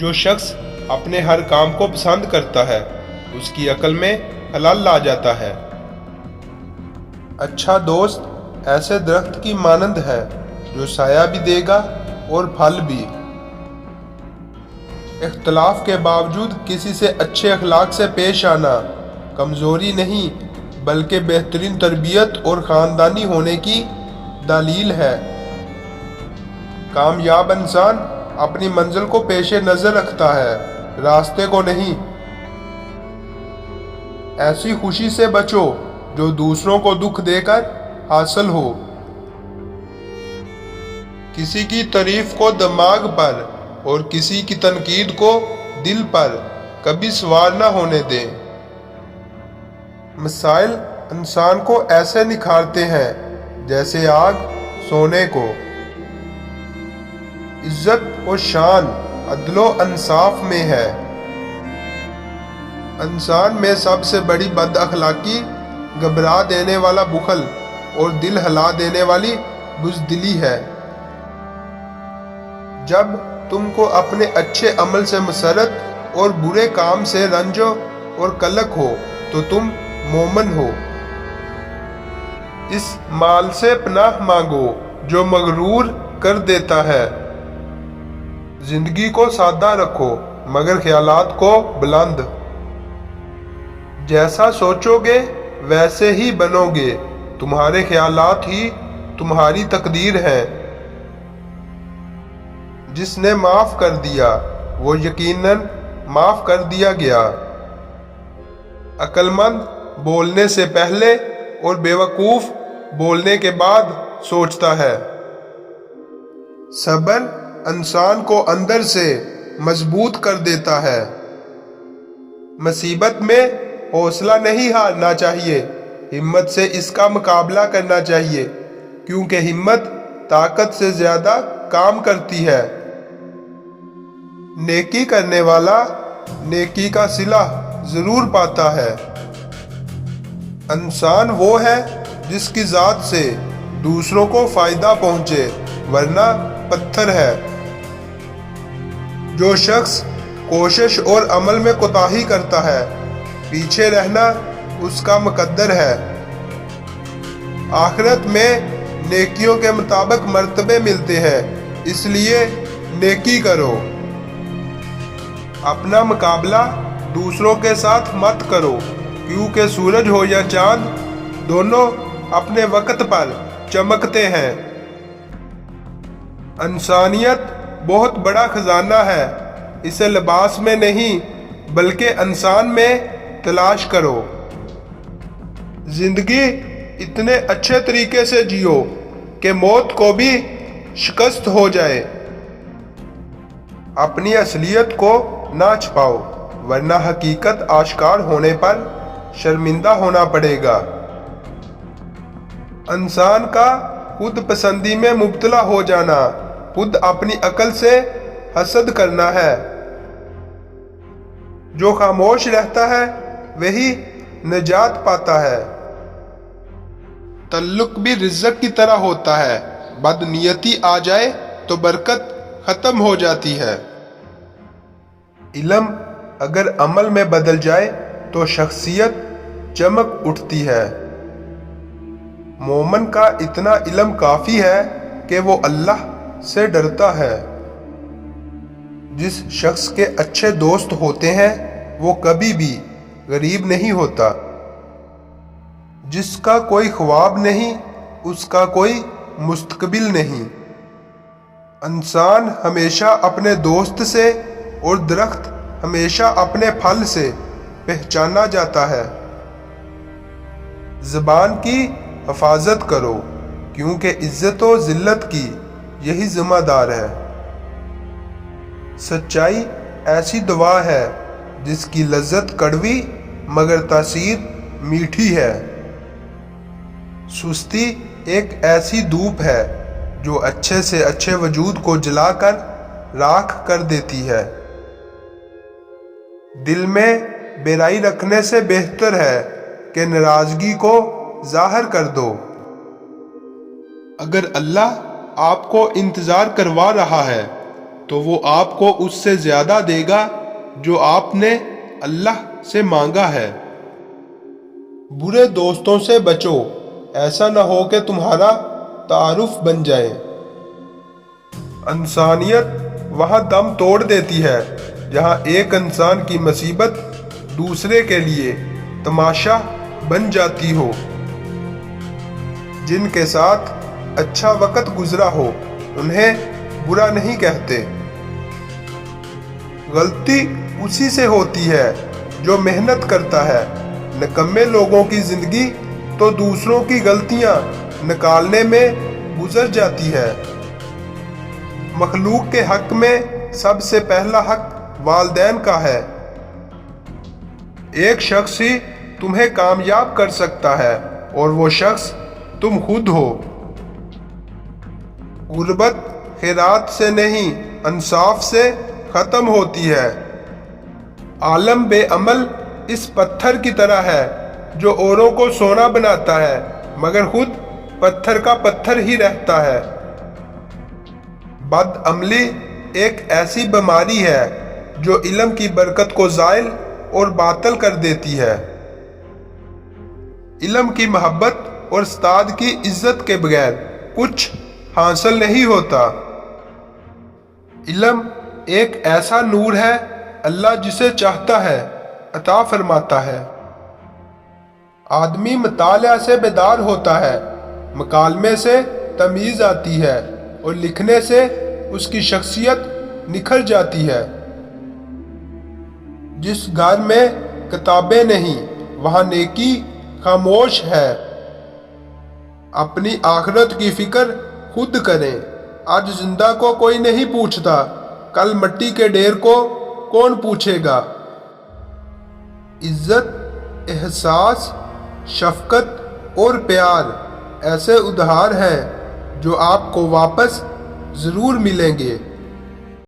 جو شخص اپنے ہر کام کو پسند کرتا ہے اس کی عقل میں خلل آ جاتا ہے۔ اچھا دوست ایسے درخت کی مانند ہے جو سایہ بھی دے گا اور پھل بھی۔ اختلاف کے باوجود کسی سے اچھے اخلاق سے پیش آنا کمزوری نہیں بلکہ بہترین تربیت اور خاندانی ہونے کی دلیل ہے۔ کامیاب انسان اپنی منزل کو پیش نظر رکھتا ہے، راستے کو نہیں۔ ایسی خوشی سے بچو جو دوسروں کو دکھ دے کر حاصل ہو۔ کسی کی تعریف کو دماغ پر اور کسی کی تنقید کو دل پر کبھی سوار نہ ہونے دیں۔ مسائل انسان کو ایسے نکھارتے ہیں جیسے آگ سونے کو۔ عزت و شان عدل و انصاف میں ہے۔ انسان میں سب سے بڑی بد اخلاقی گھبرا دینے والا بخل اور دل ہلا دینے والی بزدلی ہے۔ جب تم کو اپنے اچھے عمل سے مسرت اور برے کام سے رنج اور قلق ہو تو تم مومن ہو۔ اس مال سے پناہ مانگو جو مغرور کر دیتا ہے۔ زندگی کو سادہ رکھو مگر خیالات کو بلند۔ جیسا سوچو گے ویسے ہی بنو گے، تمہارے خیالات ہی تمہاری تقدیر ہے۔ جس نے معاف کر دیا وہ یقیناً معاف کر دیا گیا۔ عقل مند بولنے سے پہلے اور بیوقوف بولنے کے بعد سوچتا ہے۔ صبر انسان کو اندر سے مضبوط کر دیتا ہے۔ مصیبت میں حوصلہ نہیں ہارنا چاہیے، ہمت سے اس کا مقابلہ کرنا چاہیے، کیونکہ ہمت طاقت سے زیادہ کام کرتی ہے۔ نیکی کرنے والا نیکی کا صلہ ضرور پاتا ہے۔ انسان وہ ہے جس کی ذات سے دوسروں کو فائدہ پہنچے، ورنہ پتھر ہے۔ جو شخص کوشش اور عمل میں کوتاہی کرتا ہے، پیچھے رہنا اس کا مقدر ہے۔ آخرت میں نیکیوں کے مطابق مرتبے ملتے ہیں، اس لیے نیکی کرو۔ اپنا مقابلہ دوسروں کے ساتھ مت کرو، کیونکہ سورج ہو یا چاند دونوں اپنے وقت پر چمکتے ہیں۔ انسانیت بہت بڑا خزانہ ہے، اسے لباس میں نہیں بلکہ انسان میں تلاش کرو۔ زندگی اتنے اچھے طریقے سے جیو کہ موت کو بھی شکست ہو جائے۔ اپنی اصلیت کو نہ چھپاؤ ورنہ حقیقت آشکار ہونے پر شرمندہ ہونا پڑے گا۔ انسان کا خود پسندی میں مبتلا ہو جانا خود اپنی عقل سے حسد کرنا ہے۔ جو خاموش رہتا ہے وہی نجات پاتا ہے۔ تعلق بھی رزق کی طرح ہوتا ہے، بد نیتی آ جائے تو برکت ختم ہو جاتی ہے۔ علم اگر عمل میں بدل جائے تو شخصیت چمک اٹھتی ہے۔ مومن کا اتنا علم کافی ہے کہ وہ اللہ سے ڈرتا ہے۔ جس شخص کے اچھے دوست ہوتے ہیں وہ کبھی بھی غریب نہیں ہوتا۔ جس کا کوئی خواب نہیں اس کا کوئی مستقبل نہیں۔ انسان ہمیشہ اپنے دوست سے اور درخت ہمیشہ اپنے پھل سے پہچانا جاتا ہے۔ زبان کی حفاظت کرو کیونکہ عزت و ذلت کی یہی ذمہ دار ہے۔ سچائی ایسی دوا ہے جس کی لذت کڑوی مگر تاثیر میٹھی ہے۔ سستی ایک ایسی دھوپ ہے جو اچھے سے اچھے وجود کو جلا کر راکھ کر دیتی ہے۔ دل میں بیرائی رکھنے سے بہتر ہے کہ ناراضگی کو ظاہر کر دو۔ اگر اللہ آپ کو انتظار کروا رہا ہے تو وہ آپ کو اس سے زیادہ دے گا جو آپ نے اللہ سے مانگا ہے۔ برے دوستوں سے بچو، ایسا نہ ہو کہ تمہارا تعارف بن جائے۔ انسانیت وہاں دم توڑ دیتی ہے جہاں ایک انسان کی مصیبت دوسرے کے لیے تماشا بن جاتی ہو۔ جن کے ساتھ اچھا وقت گزرا ہو انہیں برا نہیں کہتے۔ غلطی اسی سے ہوتی ہے جو محنت کرتا ہے۔ نکمے لوگوں کی زندگی تو دوسروں کی غلطیاں نکالنے میں گزر جاتی ہے۔ مخلوق کے حق میں سب سے پہلا حق والدین کا ہے۔ ایک شخص ہی تمہیں کامیاب کر سکتا ہے اور وہ شخص تم خود ہو۔ غربت خیرات سے نہیں انصاف سے ختم ہوتی ہے۔ عالم بے عمل اس پتھر کی طرح ہے جو اوروں کو سونا بناتا ہے مگر خود پتھر کا پتھر ہی رہتا ہے۔ بد عملی ایک ایسی بیماری ہے جو علم کی برکت کو زائل اور باطل کر دیتی ہے۔ علم کی محبت اور استاد کی عزت کے بغیر کچھ حاصل نہیں ہوتا۔ علم ایک ایسا نور ہے، اللہ جسے چاہتا ہے عطا فرماتا ہے۔ آدمی مطالعہ سے بیدار ہوتا ہے، مکالمے سے تمیز آتی ہے اور لکھنے سے اس کی شخصیت نکھر جاتی ہے۔ جس گھر میں کتابیں نہیں وہاں نیکی خاموش ہے۔ اپنی آخرت کی فکر خود کریں، آج زندہ کو کوئی نہیں پوچھتا، کل مٹی کے ڈھیر کو کون پوچھے گا۔ عزت، احساس، شفقت اور پیار ایسے ادھار ہیں جو آپ کو واپس ضرور ملیں گے۔